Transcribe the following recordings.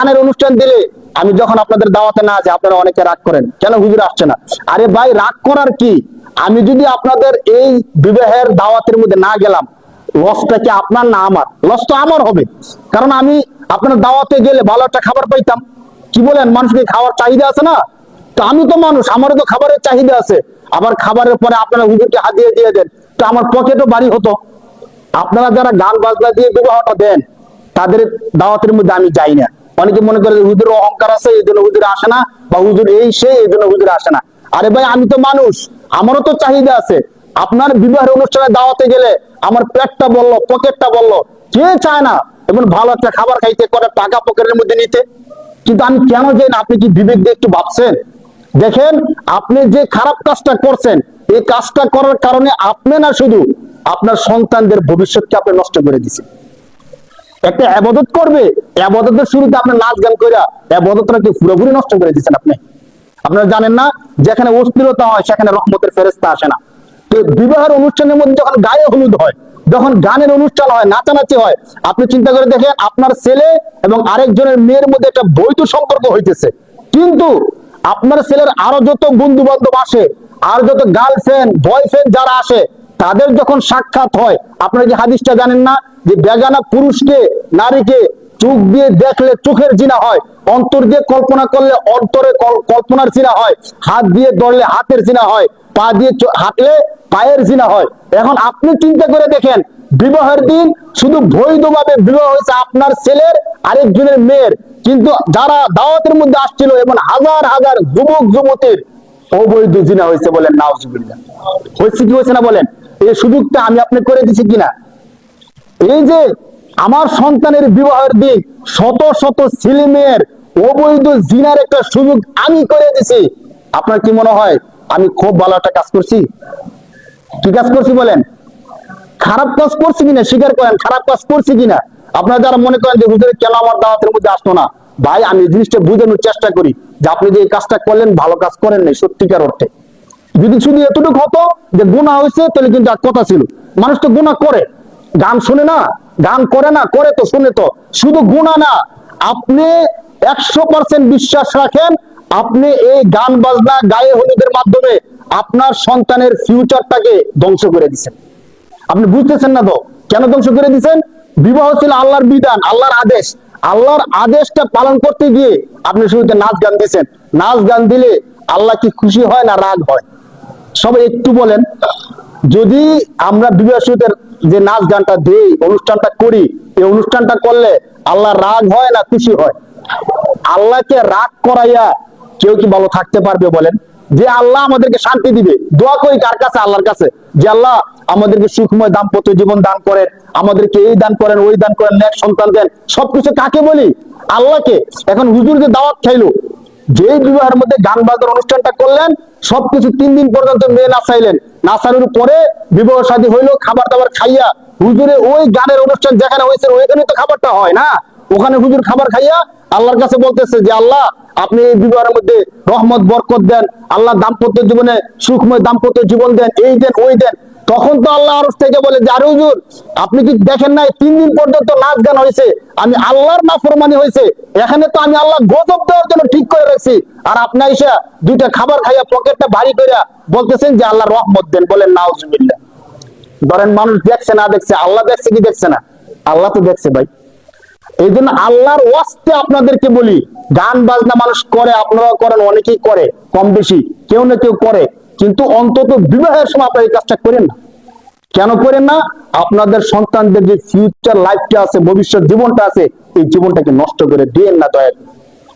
গানের অনুষ্ঠান দিলে আমি যখন আপনাদের দাওয়াতে না যাই আপনারা অনেকে রাগ করেন, কেন হুজুর আসছে না? আরে ভাই, রাগ করার কি? আমি যদি আপনাদের এই বিবাহের দাওয়াতের মধ্যে না গেলাম, লসটা কি আপনার না আমার? লস তো আমার হবে, কারণ আমি আপনার দাওয়াতে গেলে ভালো একটা খাবার পাইতাম। কি বলেন? মানুষকে খাওয়ার চাহিদা আছে না? তো আমি তো মানুষ, আমারও তো খাবারের চাহিদা আছে। আবার খাবারের পরে আপনারা হুজুরকে হাতিয়ে দিয়ে দেন, তো আমার পকেটও ভারী হতো। আপনারা যারা গান বাজনা দিয়ে বিবাহটা দেন, তাদের দাওয়াতের মধ্যে আমি যাই না। অনেকে মনে করে হুজুর অহংকার আছে এই জন্য হুজুরে আসে না, বা হুজুর এই সেই এই জন্য হুজুরে আসে না। আরে ভাই, আমি তো মানুষ, আমারও তো চাহিদা আছে। আপনার বিবাহের অনুষ্ঠানে দাওয়াতে গেলে আমার পেটটা বললো, পকেটটা বললো, কে চায় না এমন ভালো একটা খাবার খাইতে, করে টাকা পকেটের মধ্যে নিতে? কিন্তু আমি কেন যাই না? আপনি কি বিবেক দিয়ে একটু ভাবছেন? দেখেন, আপনি যে খারাপ কাজটা করছেন, এই কাজটা করার কারণে আপনি না, শুধু আপনার সন্তানদের ভবিষ্যৎকে আপনি নষ্ট করে দিচ্ছেন। একটা আবাদত করবে, আবাদতের শুরুতে আপনি নাচ গান করে আবাদতটাকে পুরোপুরি নষ্ট করে দিচ্ছেন। আপনারা জানেন না, যেখানে অস্থিরতা হয় সেখানে রহমতের ফেরেশতা আসে না। তো বিবাহের অনুষ্ঠানের মধ্যে যখন গায়ে হলুদ হয়, যখন গানের অনুষ্ঠান হয়, নাচানাচি হয়, আপনি চিন্তা করে দেখেন আপনার ছেলে এবং আরেকজনের মেয়ের মধ্যে একটা বৈধ সম্পর্ক হইতেছে, কিন্তু আপনার ছেলের আরো যত বন্ধু বান্ধব আসে, আর যত গার্লফ্রেন্ড বয়ফ্রেন্ড যারা আসে, তাদের যখন সাক্ষাৎ হয়, আপনারা কি হাদিসটা জানেন না যে বেগানা পুরুষকে, নারীকে চোখ দিয়ে দেখলে চোখের জিনা হয়, অন্তর দিয়ে কল্পনা করলে অন্তরে কল্পনার জিনা হয়, হাত দিয়ে ধরলে হাতের জিনা হয়, পা দিয়ে হাঁটলে পায়ের জিনা হয়। এখন আপনি চিন্তা করে দেখেন, বিবাহের দিন শুধু বৈধভাবে বিবাহ হয়েছে আপনার ছেলের আরেকজনের মেয়ের, কিন্তু যারা দাওয়াতের মধ্যে আসছিল এবং হাজার হাজার যুবক যুবতীর অবৈধ জিনা হয়েছে। বলেন নাউজুবিল্লাহ। হয়েছে কি হয়েছে না বলেন? এই সুযোগটা আমি আপনি করে দিছি কিনা? এই যে আমার সন্তানের বিবাহের দিন শত শত ছেলে মেয়ের অবৈধ জিনার একটা সুযোগ আমি করে দিছি, আপনার কি মনে হয় আমি খুব ভালো একটা কাজ করছি? কি কাজ করছি বলেন? খারাপ কাজ করছি কিনা স্বীকার করেন, খারাপ কাজ করছি কিনা? আপনারা যারা মনে করেন যে হুজুর কেন আমার দাওয়াতের মধ্যে আসতো না, ভাই আমি এই জিনিসটা বুঝানোর চেষ্টা করি যে আপনি যে এই কাজটা করলেন ভালো কাজ করেন নাই সত্যিকার অর্থে। যদি শুধু এতটুকু হতো যে গুনাহ হয়েছে, তাহলে কিন্তু এক কথা ছিল। মানুষ তো গুনাহ করে, গান শুনে না, গান করে না, করে তো শুনে তো। শুধু গুনাহ না, আপনি 100% বিশ্বাস রাখেন, আপনি এই গান বাজনা গায়ে হলুদের মাধ্যমে আপনার সন্তানের ফিউচারটাকে ধ্বংস করে দিচ্ছেন। আপনি বুঝতেছেন না তো কেন ধ্বংস করে দিচ্ছেন? বিবাহ ছিল আল্লাহর বিধান, আল্লাহর আদেশ। আল্লাহর আদেশটা পালন করতে গিয়ে আপনি শুরুতে নাচ গান দিচ্ছেন। নাচ গান দিলে আল্লাহ কি খুশি হয় না রাগ হয়? সবাই একটু বলেন। যদি আমরা বিবাহ শুরুতে যে নাচ গানটা দেই, অনুষ্ঠানটা করি, এই অনুষ্ঠানটা করলে আল্লাহ রাগ হয় না খুশি হয়? আল্লাহকে রাগ করাইয়া কেউ কি ভালো থাকতে পারবে বলেন? যে আল্লাহ আমাদেরকে শান্তি দিবে, দোয়া করি কার কাছে? আল্লাহর কাছে, যে আল্লাহ আমাদেরকে সুখময় দাম্পত্য জীবন দান করেন, আমাদেরকে এই দান করেন, ওই দান করেন, নেক সন্তান দেন। সবকিছু কাকে বলি? আল্লাহকে। এখন হুজুর যে দাওয়াত খাইলো, যে বিবাহের মধ্যে গান বাজনার অনুষ্ঠানটা করলেন, সবকিছু 3 দিন পর্যন্ত মেয়ে নাচাইলেন, নাচানোর পরে বিবাহ শাদী হইলো, খাবার দাবার খাইয়া হুজুরে ওই গানের অনুষ্ঠান যেখানে হয়েছে ওইখানে তো খাবারটা হয় না, ওখানে হুজুর খাবার খাইয়া আল্লাহর কাছে বলতেছে যে আল্লাহ আপনি এই বিবাহের মধ্যে রহমত বরকত দেন, আল্লাহ দাম্পত্য জীবনে সুখময় দাম্পত্য জীবন দেন, এই দেন ওই দেন। তখন তো আল্লাহ আরশ থেকে বলে যে আরে হুজুর আপনি কি দেখেন নাই 3 দিন পর্যন্ত নাচ গান হয়েছে, আমি আল্লাহর নাফরমানি হয়েছে, এখানে তো আমি আল্লাহ গজব দেওয়ার জন্য ঠিক করে রাখছি, আর আপনি আইসা 2টা খাবার খাইয়া পকেটটা ভারী কইরা বলতেছেন যে আল্লাহ রহমত দেন। বলেন নাউজুবিল্লাহ। ধরেন মানুষ দেখছে না দেখছে, আল্লাহ দেখছে কি দেখছে না? আল্লাহ তো দেখছে ভাই। এই জন্য আল্লাহর ওয়াস্তে আপনাদেরকে বলি, গান বাজনা মানুষ করে, আপনারাও করেন, অনেকেই করে, কম বেশি কেউ না কেউ করে, কিন্তু অন্তত বিবাহের সময় আপনারা এই কাজটা করেন না। কেন করেন না? আপনাদের সন্তানদের যে ফিউচার লাইফটা আছে, ভবিষ্যৎ জীবনটা আছে, এই জীবনটাকে নষ্ট করে দিয়েন না দয়া করে।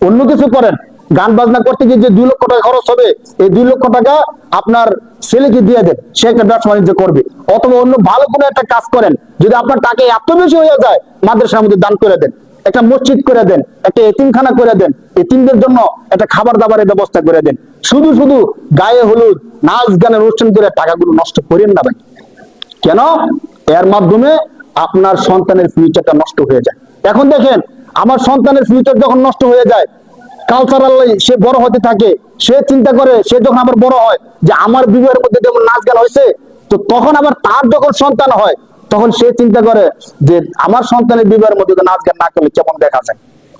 অন্য কিছু করেন, গান বাজনা করতে গিয়ে যে 2 লক্ষ টাকা খরচ হবে, এই 2 লক্ষ টাকা আপনার ছেলেকে দিয়ে দেন, সে একটা ব্যবসা বাণিজ্য করবে। অথবা অন্য ভালো কোনো একটা কাজ করেন, যদি আপনার টাকা এত বেশি হয়ে যায় মাদ্রাসার মধ্যে দান করে দেন, একটা মসজিদ করে দেন, একটা এতিমখানা করে দেন, এতিমদের জন্য একটা খাবার দাবারের ব্যবস্থা করে দেন। শুধু শুধু গায়ে হলুদ নাচ গানের অনুষ্ঠান করে টাকাগুলো নষ্ট করেন না ভাই। কেন? এর মাধ্যমে আপনার সন্তানের ফিউচারটা নষ্ট হয়ে যায়। এখন দেখেন, আমার সন্তানের ফিউচার যখন নষ্ট হয়ে যায়, কালচারাল সে বড় হতে থাকে, সে চিন্তা করে, সে যখন আবার বড় হয় যে আমার বিবাহের মধ্যে যেমন নাচ গান হয়েছে, তো তখন আবার তার যখন সন্তান হয়, তখন সে চিন্তা করে যে আমার সন্তানের বিবাহের মধ্যে নাচ গান না করলে কেমন দেখা যায়।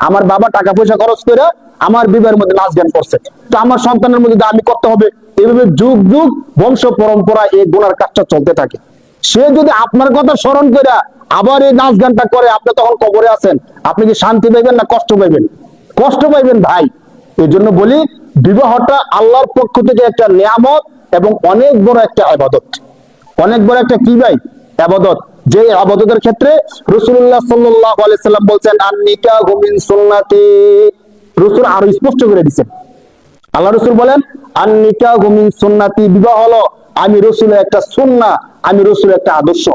আমার বাবা টাকা পয়সা খরচ করে আমার বিবাহের মধ্যে নাচ গান করছে, তো আমার সন্তানের মধ্যে আমি করতে হবে। এইভাবে যুগ যুগ বংশ পরম্পরা এই গুনার কাজটা চলতে থাকে। সে যদি আপনার কথা স্মরণ করে আবার এই নাচ গানটা করে, আপনি তখন কবরে আছেন, আপনি কি শান্তি পাইবেন না কষ্ট পাইবেন? কষ্ট পাইবেন ভাই। এই জন্য বলি, বিবাহটা আল্লাহর পক্ষ থেকে একটা নিয়ামত এবং অনেক বড় একটা ইবাদত। অনেক বড় একটা কি ভাই? ইবাদত। যে ইবাদতের ক্ষেত্রে রাসূলুল্লাহ সাল্লাল্লাহু আলাইহি সাল্লাম বলেন, আন নিকাহু মিন সুন্নতি। রাসূল আরো স্পষ্ট করে দিয়েছেন। আল্লাহ রাসূল বলেন, আন নিকাহু মিন সুন্নতি, বিবাহ হলো আমি রাসূলের একটা সুন্নাহ, আমি রাসূলের একটা আদর্শ।